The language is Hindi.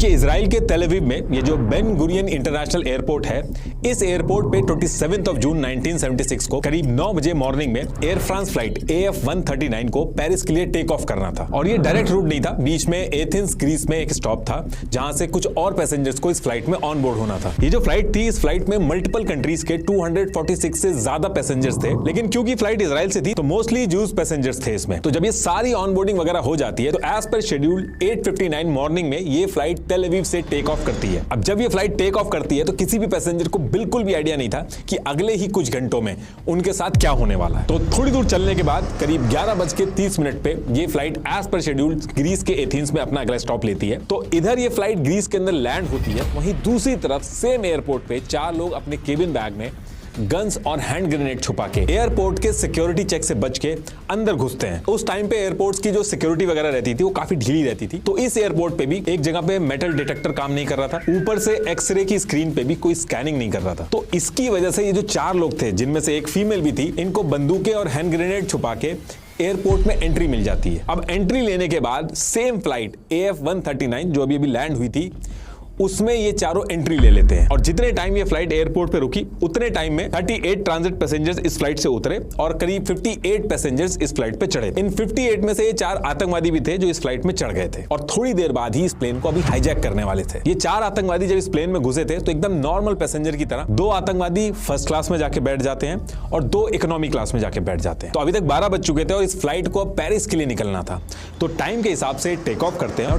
देखिए, इजराइल के तेल अवीव में ये जो बेन गुरियन इंटरनेशनल एयरपोर्ट है, इस एयरपोर्ट पे 27 जून 1976 को करीब 9 बजे मॉर्निंग में एयर फ्रांस फ्लाइट AF139 को पेरिस के लिए टेक ऑफ करना था। और ये डायरेक्ट रूट नहीं था, बीच में एथेंस ग्रीस में एक स्टॉप था जहां से कुछ और पैसेंजर्स को इस फ्लाइट में ऑन बोर्ड होना था। ये जो फ्लाइट थी, इस फ्लाइट में मल्टीपल कंट्रीज के 246 से ज्यादा पैसेंजर्स थे, लेकिन क्योंकि फ्लाइट इजराइल से थी तो मोस्टली जूस पैसेंजर्स थे इसमें। तो जब ये सारी ऑन बोर्डिंग वगैरह हो जाती है तो एज पर शेड्यूल 8:59 मॉर्निंग में ये फ्लाइट तेल अवीव से टेक ऑफ करती है। अब जब ये फ्लाइट टेक ऑफ करती है तो किसी भी पैसेंजर को बिल्कुल भी आइडिया नहीं था कि अगले ही कुछ घंटों में उनके साथ क्या होने वाला है। तो थोड़ी दूर चलने के बाद करीब 11:30 पे ये flight as per schedule Greece के एथेंस में अपना अगला स्टॉप लेती है। तो इधर ये फ्लाइट ग्रीस के अंदर लैंड होती है, वहीं दूसरी तरफ सेम एयरपोर्ट पे 4 लोग अपने केबिन बैग में गन्स और हैंड ग्रेनेड छुपा के एयरपोर्ट के सिक्योरिटी चेक से बच के अंदर घुसते हैं। उस टाइम पे एयरपोर्ट्स की जो सिक्योरिटी वगैरह रहती थी वो काफी ढीली रहती थी, तो इस एयरपोर्ट पे भी एक जगह पे मेटल डिटेक्टर काम नहीं कर रहा था, ऊपर से एक्सरे की स्क्रीन पे भी कोई स्कैनिंग नहीं कर रहा था। तो इसकी वजह से ये जो 4 लोग थे, जिनमें से एक फीमेल भी थी, इनको बंदूकें और हैंड ग्रेनेड छुपा के एयरपोर्ट में एंट्री मिल जाती है। अब एंट्री लेने के बाद सेम फ्लाइट AF139 जो अभी लैंड हुई थी, उसमें ये चारों एंट्री ले लेते हैं। और जितने टाइम ये फ्लाइट एयरपोर्ट पे रुकी, उतने टाइम में 38 ट्रांजिट पैसेंजर्स इस फ्लाइट से उतरे और करीब 58 पैसेंजर्स इस फ्लाइट पे चढ़े। इन 58 में से ये 4 आतंकवादी भी थे जो इस फ्लाइट में चढ़ गए थे और थोड़ी देर बाद ही इस प्लेन को अभी हाईजैक करने वाले थे। ये 4 आतंकवादी जब इस प्लेन में घुसे थे तो एकदम नॉर्मल पैसेंजर की तरह 2 आतंकवादी फर्स्ट क्लास में जाके बैठ जाते हैं और 2 इकोनॉमी क्लास में जाके बैठ जाते हैं। तो अभी तक 12 बज चुके थे और इस फ्लाइट को पेरिस के लिए निकलना था, तो टाइम के हिसाब से टेक ऑफ करते हैं।